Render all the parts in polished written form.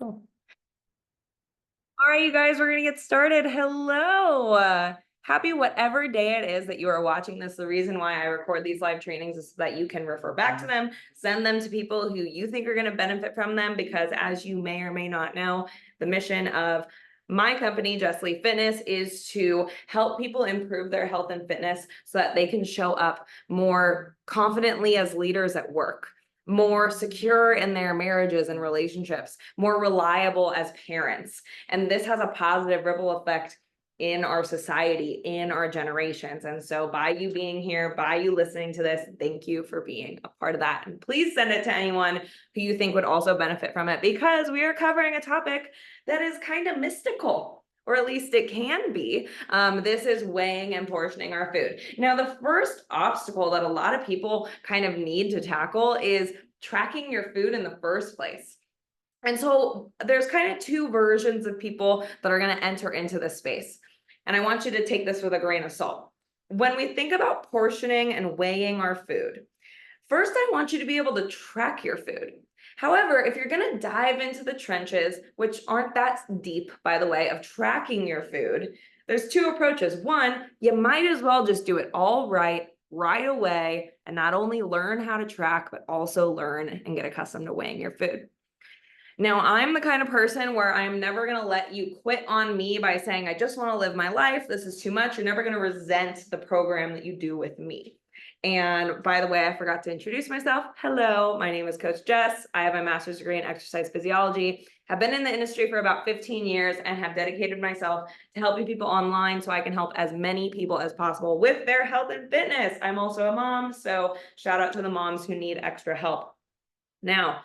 All right, you guys, we're going to get started. Hello. Happy whatever day it is that you are watching this. The reason why I record these live trainings is so that you can refer back to them, send them to people who you think are going to benefit from them, because as you may or may not know, the mission of my company, Jess Lee Fitness, is to help people improve their health and fitness so that they can show up more confidently as leaders at work, more secure in their marriages and relationships, more reliable as parents. And this has a positive ripple effect in our society, in our generations. And so by you being here, by you listening to this, thank you for being a part of that. And please send it to anyone who you think would also benefit from it, because we are covering a topic that is kind of mystical, or at least it can be. This is weighing and portioning our food. Now, the first obstacle that a lot of people kind of need to tackle is tracking your food in the first place. And so there's kind of two versions of people that are going to enter into this space. And I want you to take this with a grain of salt. When we think about portioning and weighing our food, first, I want you to be able to track your food. However, if you're going to dive into the trenches, which aren't that deep, by the way, of tracking your food, there's two approaches. One, you might as well just do it all right away, and not only learn how to track, but also learn and get accustomed to weighing your food. Now, I'm the kind of person where I'm never going to let you quit on me by saying, I just want to live my life. This is too much. You're never going to resent the program that you do with me. And by the way, I forgot to introduce myself. Hello, my name is Coach Jess. I have a master's degree in exercise physiology, have been in the industry for about 15 years, and have dedicated myself to helping people online so I can help as many people as possible with their health and fitness. I'm also a mom, so shout out to the moms who need extra help. Now,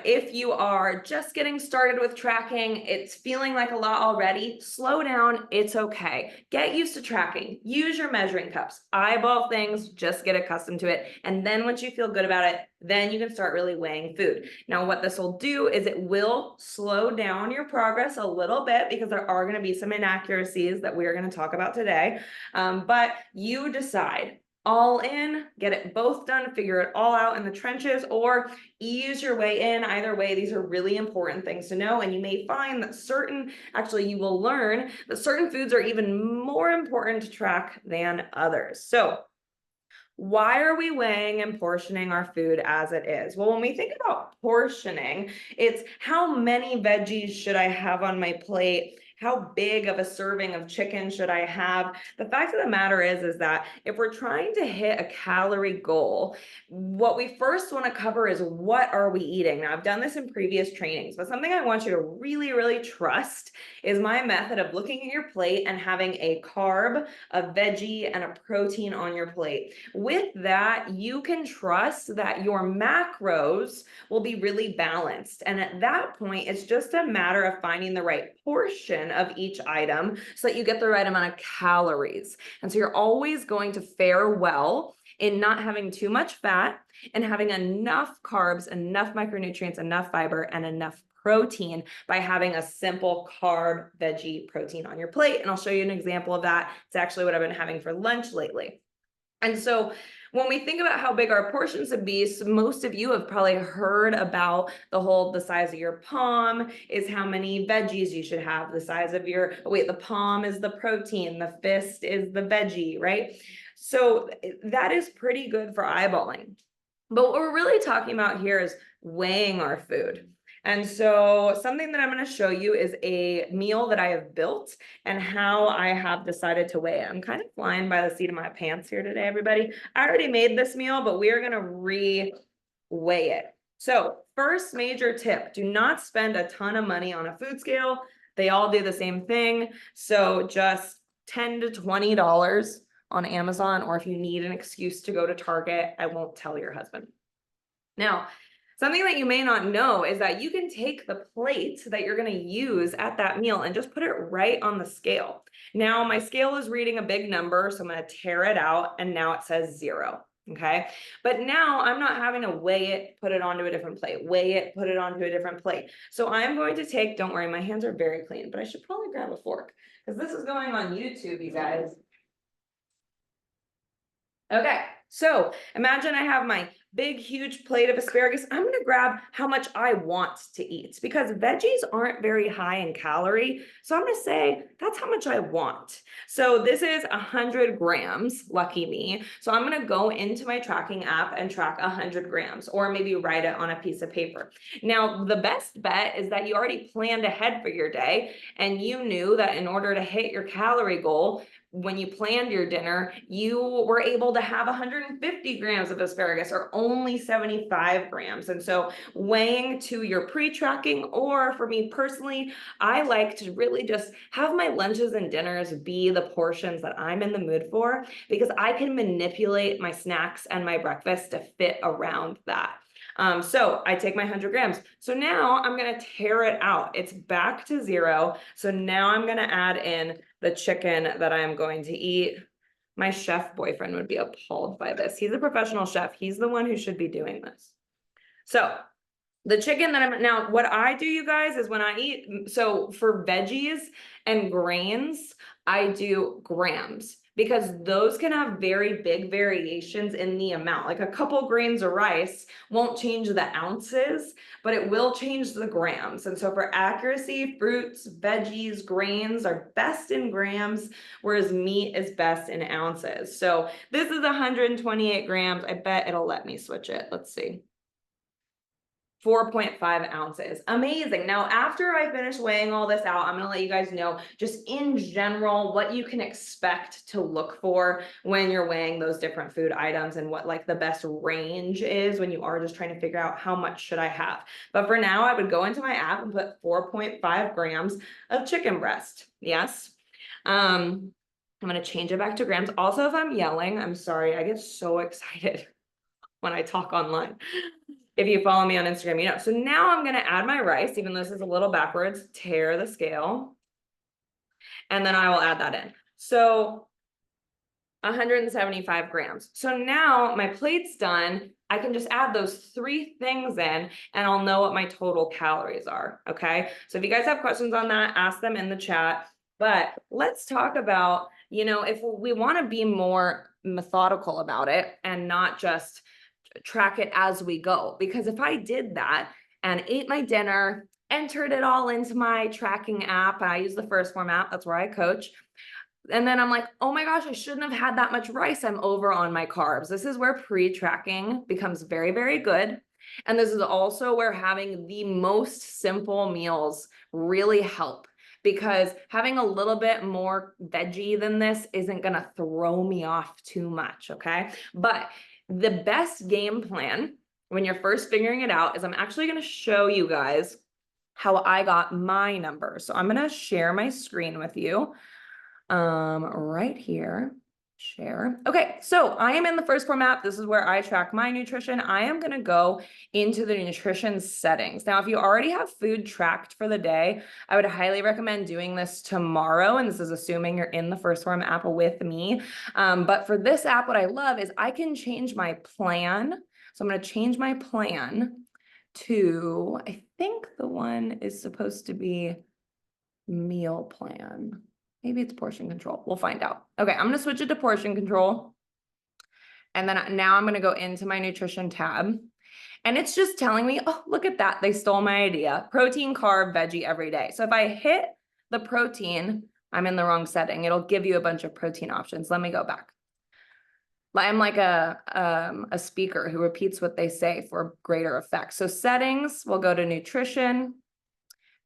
if you are just getting started with tracking, it's feeling like a lot already, slow down, it's okay. Get used to tracking, use your measuring cups, eyeball things, just get accustomed to it. And then once you feel good about it, then you can start really weighing food. Now, what this will do is it will slow down your progress a little bit, because there are going to be some inaccuracies that we're going to talk about today. But you decide. All in, get it both done, figure it all out in the trenches, or ease your way in. Either way, these are really important things to know. And you may find that you will learn that certain foods are even more important to track than others. So why are we weighing and portioning our food as it is? Well, when we think about portioning, it's how many veggies should I have on my plate? How big of a serving of chicken should I have? The fact of the matter is that if we're trying to hit a calorie goal, what we first want to cover is, what are we eating? Now, I've done this in previous trainings, but something I want you to really, really trust is my method of looking at your plate and having a carb, a veggie, and a protein on your plate. With that, you can trust that your macros will be really balanced. And at that point, it's just a matter of finding the right portion of each item so that you get the right amount of calories. And so you're always going to fare well in not having too much fat and having enough carbs, enough micronutrients, enough fiber, and enough protein by having a simple carb, veggie, protein on your plate. And I'll show you an example of that. It's actually what I've been having for lunch lately. And so when we think about how big our portions would be, so most of you have probably heard about the size of your palm is how many veggies you should have. The size of the palm is the protein, the fist is the veggie, right? So that is pretty good for eyeballing. But what we're really talking about here is weighing our food. And so something that I'm going to show you is a meal that I have built and how I have decided to weigh it. I'm kind of flying by the seat of my pants here today, everybody. I already made this meal, but we are going to re-weigh it. So first major tip, do not spend a ton of money on a food scale. They all do the same thing. So just $10 to $20 on Amazon, or if you need an excuse to go to Target, I won't tell your husband. Now, something that you may not know is that you can take the plate that you're going to use at that meal and just put it right on the scale. Now, my scale is reading a big number, so I'm going to tear it out, and now it says 0. Okay. But now I'm not having to weigh it, put it onto a different plate, weigh it, put it onto a different plate. So I'm going to take, don't worry, my hands are very clean, but I should probably grab a fork because this is going on YouTube, you guys. Okay, so imagine I have my big, huge plate of asparagus, I'm going to grab how much I want to eat because veggies aren't very high in calorie. So I'm going to say that's how much I want. So this is 100 grams, lucky me. So I'm going to go into my tracking app and track 100 grams, or maybe write it on a piece of paper. Now, the best bet is that you already planned ahead for your day and you knew that in order to hit your calorie goal, when you planned your dinner, you were able to have 150 grams of asparagus or only 75 grams. And so weighing to your pre-tracking, or for me personally, I like to really just have my lunches and dinners be the portions that I'm in the mood for, because I can manipulate my snacks and my breakfast to fit around that. So I take my 100 grams. So now I'm going to tear it out. It's back to 0. So now I'm going to add in the chicken that I am going to eat. My chef boyfriend would be appalled by this. He's a professional chef. He's the one who should be doing this. So the chicken that now what I do, you guys, is when I eat, so for veggies and grains, I do grams, because those can have very big variations in the amount. Like a couple grains of rice won't change the ounces, but it will change the grams. And so for accuracy, fruits, veggies, grains are best in grams, whereas meat is best in ounces. So this is 128 grams. I bet it'll let me switch it. Let's see. 4.5 ounces. Amazing. Now, after I finish weighing all this out, I'm going to let you guys know just in general what you can expect to look for when you're weighing those different food items, and what like the best range is when you are just trying to figure out how much should I have. But for now, I would go into my app and put 4.5 grams of chicken breast. Yes. I'm going to change it back to grams. Also, if I'm yelling, I'm sorry. I get so excited when I talk online. If you follow me on Instagram, you know. So now I'm going to add my rice, even though this is a little backwards, tear the scale, and then I will add that in. So 175 grams. So now my plate's done. I can just add those 3 things in and I'll know what my total calories are. Okay. So if you guys have questions on that, ask them in the chat. But let's talk about, you know, if we want to be more methodical about it and not just track it as we go. Because if I did that and ate my dinner, entered it all into my tracking app, and I use the First Form app, that's where I coach. And then I'm like, oh my gosh, I shouldn't have had that much rice. I'm over on my carbs. This is where pre-tracking becomes very, very good. And this is also where having the most simple meals really help, because having a little bit more veggie than this isn't going to throw me off too much. Okay. But the best game plan when you're first figuring it out is I'm actually going to show you guys how I got my numbers. So I'm going to share my screen with you right here. Share. Okay, so I am in the First Form app. This is where I track my nutrition. I am going to go into the nutrition settings. Now, if you already have food tracked for the day, I would highly recommend doing this tomorrow. And this is assuming you're in the First Form app with me. But for this app, what I love is I can change my plan. So I'm going to change my plan to, I think the one is supposed to be meal plan. Maybe it's portion control. We'll find out. Okay, I'm going to switch it to portion control. And then now I'm going to go into my nutrition tab. And it's just telling me, oh, look at that. They stole my idea. Protein, carb, veggie every day. So if I hit the protein, I'm in the wrong setting. It'll give you a bunch of protein options. Let me go back. I'm like a speaker who repeats what they say for greater effect. So settings, we'll go to nutrition.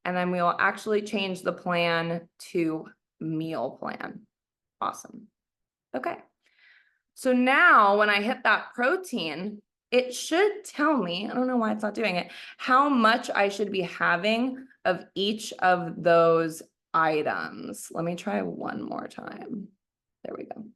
And then we will actually change the plan to meal plan. Awesome. Okay. So now when I hit that protein, it should tell me, I don't know why it's not doing it, how much I should be having of each of those items. Let me try one more time. There we go.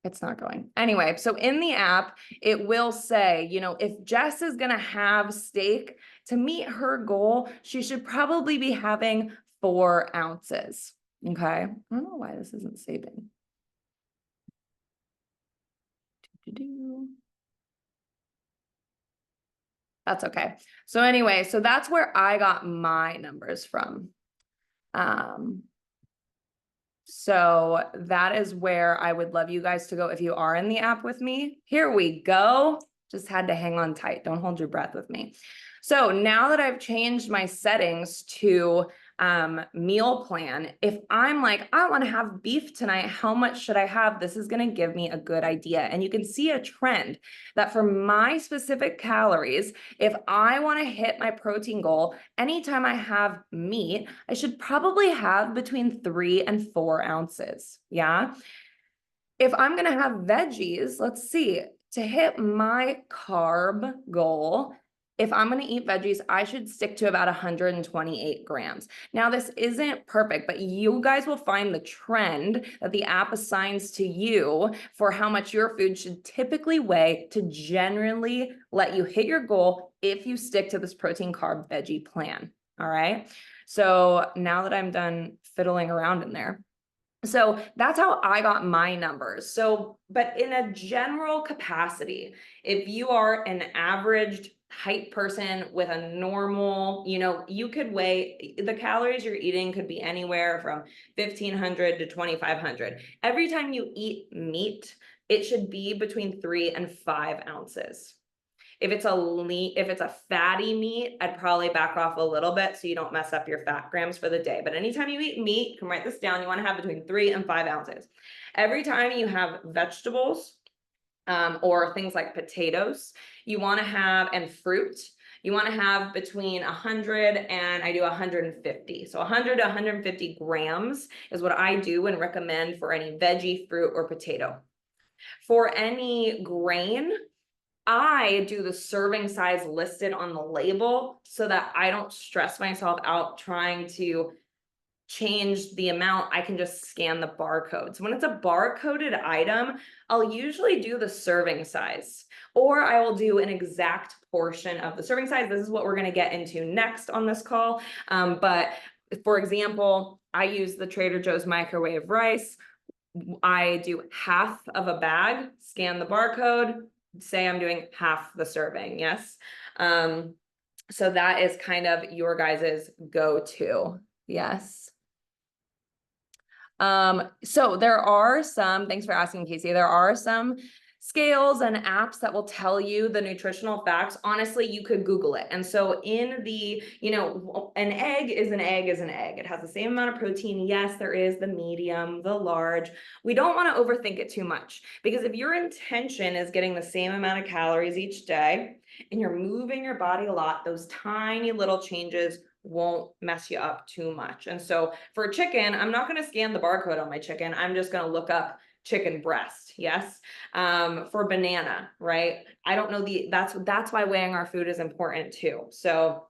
It's not going. Anyway, so in the app, it will say, you know, if Jess is going to have steak to meet her goal, she should probably be having 4 ounces. Okay. I don't know why this isn't saving. That's okay. So anyway, so that's where I got my numbers from. So that is where I would love you guys to go if you are in the app with me. Here we go. Just had to hang on tight. Don't hold your breath with me. So now that I've changed my settings to meal plan, if I'm like, I want to have beef tonight, how much should I have? This is going to give me a good idea. And you can see a trend that for my specific calories, if I want to hit my protein goal, anytime I have meat, I should probably have between 3 and 4 ounces. Yeah. If I'm going to have veggies, let's see, to hit my carb goal, if I'm going to eat veggies, I should stick to about 128 grams. Now, this isn't perfect, but you guys will find the trend that the app assigns to you for how much your food should typically weigh to generally let you hit your goal if you stick to this protein, carb, veggie plan. All right. So now that I'm done fiddling around in there, so that's how I got my numbers. So, but in a general capacity, if you are an averaged height person with a normal, you could weigh, the calories you're eating could be anywhere from 1,500 to 2,500. Every time you eat meat, it should be between 3 and 5 ounces. If it's a fatty meat, I'd probably back off a little bit so you don't mess up your fat grams for the day. But anytime you eat meat, you can write this down, you want to have between 3 and 5 ounces. Every time you have vegetables, or things like potatoes, you want to have, and fruit, you want to have between 100 and I do 150. So 100 to 150 grams is what I do and recommend for any veggie, fruit, or potato. For any grain, I do the serving size listed on the label so that I don't stress myself out trying to change the amount. I can just scan the barcode. So when it's a barcoded item, I'll usually do the serving size, or I will do an exact portion of the serving size. This is what we're going to get into next on this call. But for example, I use the Trader Joe's microwave rice. I do half of a bag, scan the barcode, say I'm doing half the serving. Yes. So that is kind of your guys's go-to. Yes. So there are some, thanks for asking, Casey. There are some scales and apps that will tell you the nutritional facts. Honestly, you could Google it. And so in the, an egg is an egg is an egg. It has the same amount of protein. Yes, there is the medium, the large. We don't want to overthink it too much, because if your intention is getting the same amount of calories each day and you're moving your body a lot, those tiny little changes won't mess you up too much. And so for chicken, I'm not going to scan the barcode on my chicken. I'm just going to look up chicken breast. Yes. For banana, right? I don't know that's why weighing our food is important too. So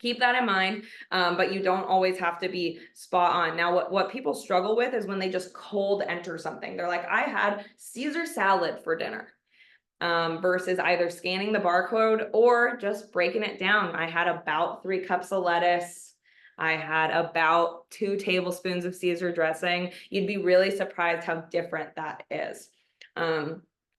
keep that in mind. But you don't always have to be spot on. Now, what people struggle with is when they just cold enter something. They're like, I had Caesar salad for dinner. Versus either scanning the barcode or just breaking it down. I had about 3 cups of lettuce. I had about 2 tablespoons of Caesar dressing. You'd be really surprised how different that is.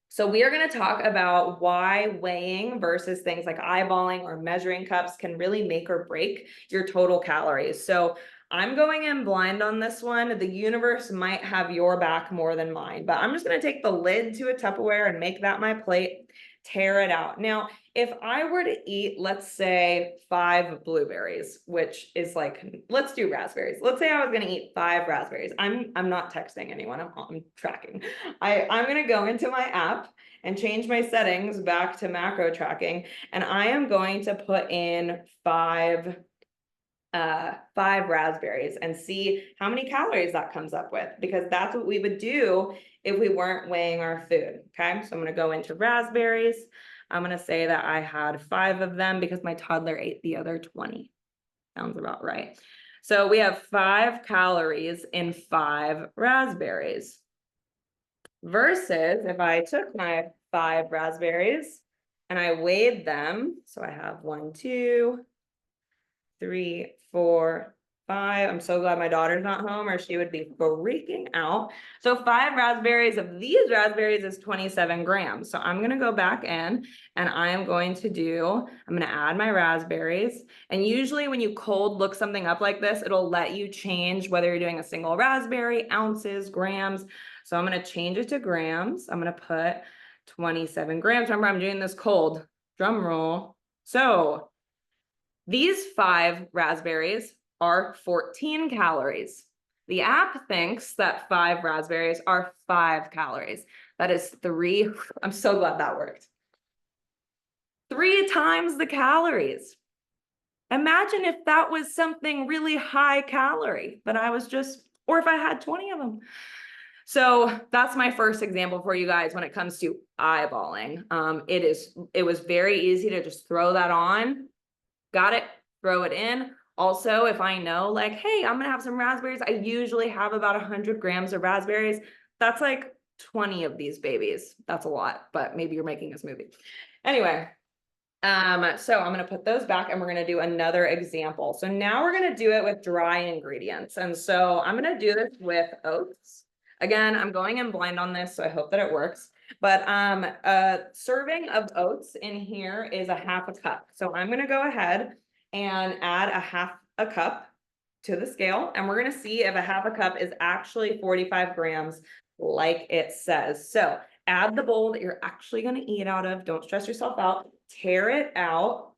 So we are going to talk about why weighing versus things like eyeballing or measuring cups can really make or break your total calories. So I'm going in blind on this one. The universe might have your back more than mine, but I'm just going to take the lid to a Tupperware and make that my plate, tear it out. Now, if I were to eat, let's say 5 blueberries, which is like, let's do raspberries. Let's say I was going to eat 5 raspberries. I'm not texting anyone. I'm tracking. I'm going to go into my app and change my settings back to macro tracking. And I am going to put in 5 raspberries and see how many calories that comes up with, because that's what we would do if we weren't weighing our food. Okay, so I'm going to go into raspberries. I'm going to say that I had 5 of them because my toddler ate the other 20. Sounds about right. So we have 5 calories in 5 raspberries versus if I took my 5 raspberries and I weighed them. So I have 1, 2, 3, 4, 5. I'm so glad my daughter's not home or she would be freaking out. So 5 raspberries of these raspberries is 27 grams. So I'm gonna go back in and I am going to I'm gonna add my raspberries. And usually when you cold look something up like this, it'll let you change whether you're doing a single raspberry, ounces, grams. So I'm gonna change it to grams. I'm gonna put 27 grams. Remember, I'm doing this cold. Drum roll. So these 5 raspberries are 14 calories. The app thinks that 5 raspberries are 5 calories. That is 3. I'm so glad that worked. 3 times the calories. Imagine if that was something really high calorie, but I was just, or if I had 20 of them. So that's my first example for you guys when it comes to eyeballing. It was very easy to just throw that on. Got it, throw it in. Also, if I know like, hey, I'm gonna have some raspberries, I usually have about 100 grams of raspberries. That's like 20 of these babies. That's a lot, but maybe you're making a smoothie. Anyway, so I'm gonna put those back and we're gonna do another example. So now we're gonna do it with dry ingredients. And so I'm gonna do this with oats. Again, I'm going in blind on this, so I hope that it works. But a serving of oats in here is a half a cup. So I'm gonna go ahead and add a half a cup to the scale, and we're gonna see if a half a cup is actually 45 grams like it says. So add the bowl that you're actually gonna eat out of. Don't stress yourself out. Tear it out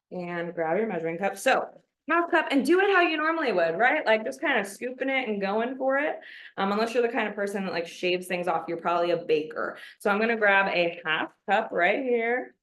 and grab your measuring cup. So half cup, and do it how you normally would, right? Like just kind of scooping it and going for it. Unless you're the kind of person that like shaves things off, you're probably a baker. So I'm gonna grab a half cup right here.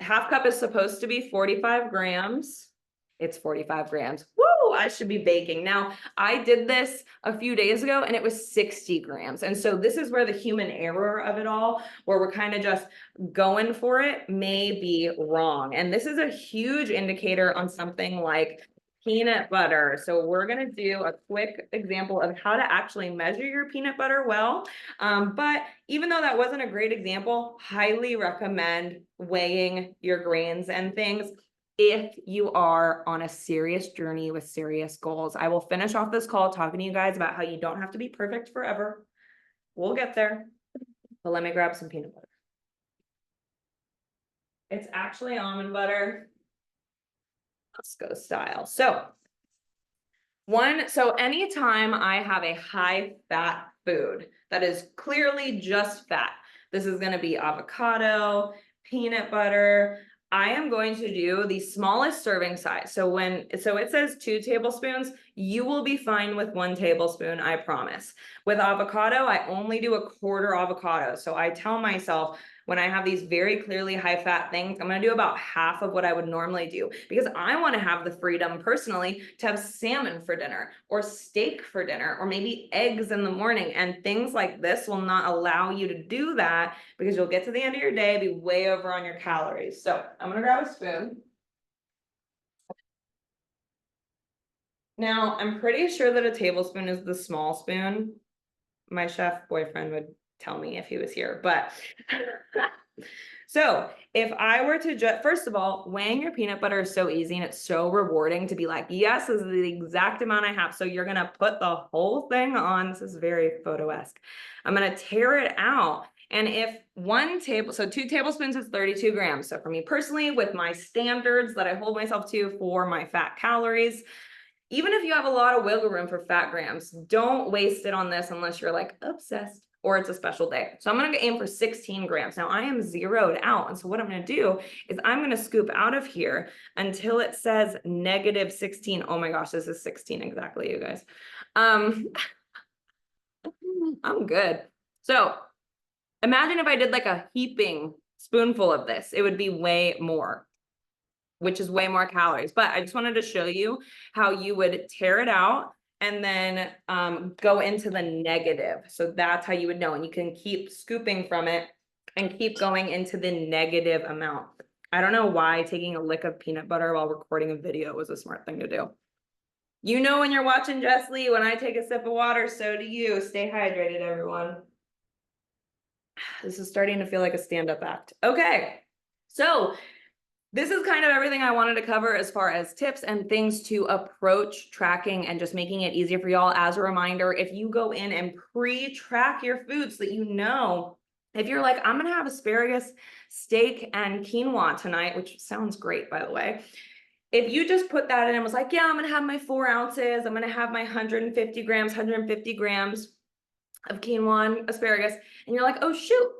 Half cup is supposed to be 45 grams. It's 45 grams. Woo, I should be baking. Now, I did this a few days ago and it was 60 grams. And so this is where the human error of it all, where we're kind of just going for it, may be wrong. And this is a huge indicator on something like peanut butter. So we're going to do a quick example of how to actually measure your peanut butter well. But even though that wasn't a great example, highly recommend weighing your grains and things if you are on a serious journey with serious goals. I will finish off this call talking to you guys about how you don't have to be perfect forever. We'll get there, but let me grab some peanut butter. It's actually almond butter. Costco style. So anytime I have a high fat food that is clearly just fat, this is going to be avocado, peanut butter. I am going to do the smallest serving size. So it says 2 tablespoons, you will be fine with 1 tablespoon, I promise. With avocado, I only do a quarter avocado. So I tell myself when I have these very clearly high fat things, I'm going to do about half of what I would normally do because I want to have the freedom personally to have salmon for dinner or steak for dinner or maybe eggs in the morning, and things like this will not allow you to do that because you'll get to the end of your day, be way over on your calories. So I'm going to grab a spoon. Now, I'm pretty sure that a tablespoon is the small spoon. My chef boyfriend would tell me if he was here, but so if I were to just, first of all, weighing your peanut butter is so easy and it's so rewarding to be like, yes, this is the exact amount I have. So you're going to put the whole thing on. This is very photo-esque. I'm going to tear it out. And if 2 tablespoons is 32 grams. So for me personally, with my standards that I hold myself to for my fat calories, even if you have a lot of wiggle room for fat grams, don't waste it on this unless you're like obsessed or it's a special day. So I'm going to aim for 16 grams. Now I am zeroed out. And so what I'm going to do is I'm going to scoop out of here until it says negative 16. Oh my gosh, this is 16 exactly, you guys. I'm good. So imagine if I did like a heaping spoonful of this, it would be way more, which is way more calories. But I just wanted to show you how you would tear it out and then go into the negative. So that's how you would know. And you can keep scooping from it and keep going into the negative amount. I don't know why taking a lick of peanut butter while recording a video was a smart thing to do. You know, when you're watching Jess Lee, when I take a sip of water, so do you. Stay hydrated, everyone. This is starting to feel like a stand-up act. Okay, so This is kind of everything I wanted to cover as far as tips and things to approach tracking and just making it easier for y'all. As a reminder, if you go in and pre-track your food so that you know, if you're like, I'm gonna have asparagus, steak, and quinoa tonight, which sounds great, by the way. If you just put that in and was like, yeah, I'm gonna have my 4 ounces, I'm gonna have my 150 grams of quinoa and asparagus, and you're like, oh shoot,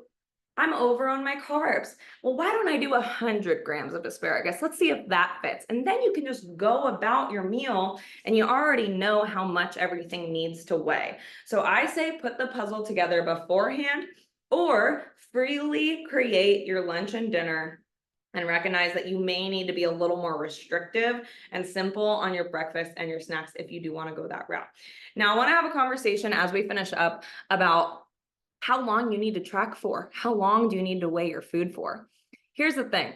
I'm over on my carbs. Well, why don't I do 100 grams of asparagus? Let's see if that fits. And then you can just go about your meal and you already know how much everything needs to weigh. So I say put the puzzle together beforehand or freely create your lunch and dinner and recognize that you may need to be a little more restrictive and simple on your breakfast and your snacks if you do want to go that route. Now, I want to have a conversation as we finish up about how long you need to track for. How long do you need to weigh your food for? Here's the thing.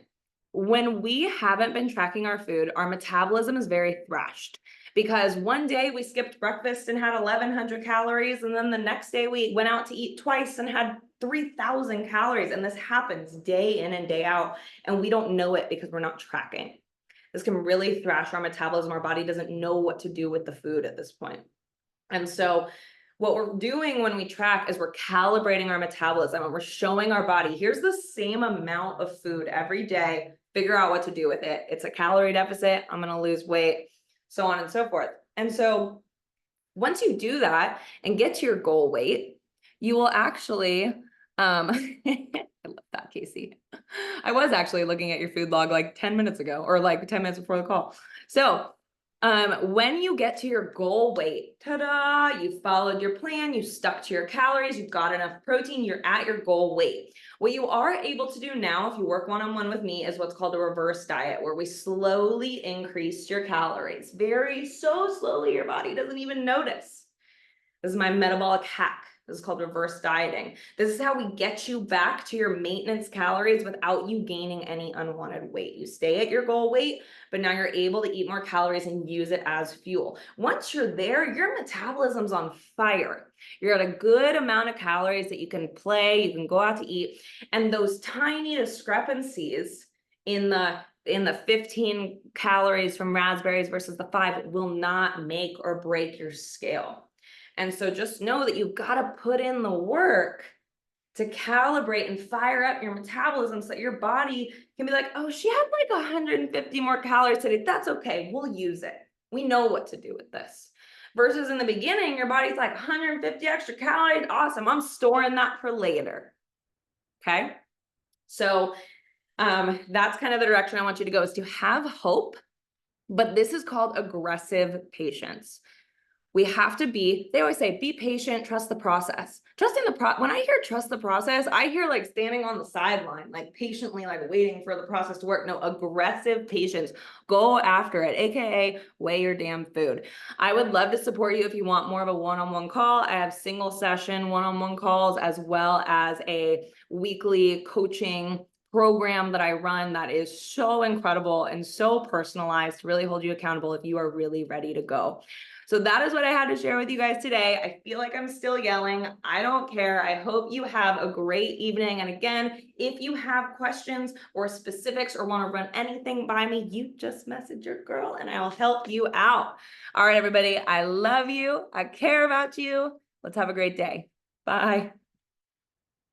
When we haven't been tracking our food, our metabolism is very thrashed because one day we skipped breakfast and had 1,100 calories, and then the next day we went out to eat twice and had 3,000 calories. And this happens day in and day out, and we don't know it because we're not tracking. This can really thrash our metabolism. Our body doesn't know what to do with the food at this point. And so what we're doing when we track is we're calibrating our metabolism and we're showing our body, here's the same amount of food every day, figure out what to do with it. It's a calorie deficit, I'm gonna lose weight, so on and so forth. And so once you do that and get to your goal weight, you will actually, I love that, Casey. I was actually looking at your food log like 10 minutes ago, or like 10 minutes before the call. So when you get to your goal weight, ta-da, you followed your plan, you stuck to your calories, you've got enough protein, you're at your goal weight. What you are able to do now, if you work one-on-one with me, is what's called a reverse diet, where we slowly increase your calories. So slowly, your body doesn't even notice. This is my metabolic hack. This is called reverse dieting. This is how we get you back to your maintenance calories without you gaining any unwanted weight. You stay at your goal weight, but now you're able to eat more calories and use it as fuel. Once you're there, your metabolism's on fire. You're at a good amount of calories that you can play, you can go out to eat, and those tiny discrepancies in the 15 calories from raspberries versus the 5 will not make or break your scale. And so just know that you've got to put in the work to calibrate and fire up your metabolism so that your body can be like, oh, she had like 150 more calories today. That's okay. We'll use it. We know what to do with this. Versus in the beginning, your body's like 150 extra calories. Awesome. I'm storing that for later. Okay. So that's kind of the direction I want you to go, is to have hope, but this is called aggressive patience. We have to be, they always say, be patient, trust the process. Trusting when I hear trust the process, I hear like standing on the sideline, like patiently, like waiting for the process to work. No, aggressive patience. Go after it, AKA weigh your damn food. I would love to support you if you want more of a one-on-one call. I have single session one-on-one calls, as well as a weekly coaching program that I run that is so incredible and so personalized to really hold you accountable if you are really ready to go. So that is what I had to share with you guys today. I feel like I'm still yelling. I don't care. I hope you have a great evening. And again, if you have questions or specifics or want to run anything by me, you just message your girl and I'll help you out. All right, everybody. I love you. I care about you. Let's have a great day. Bye.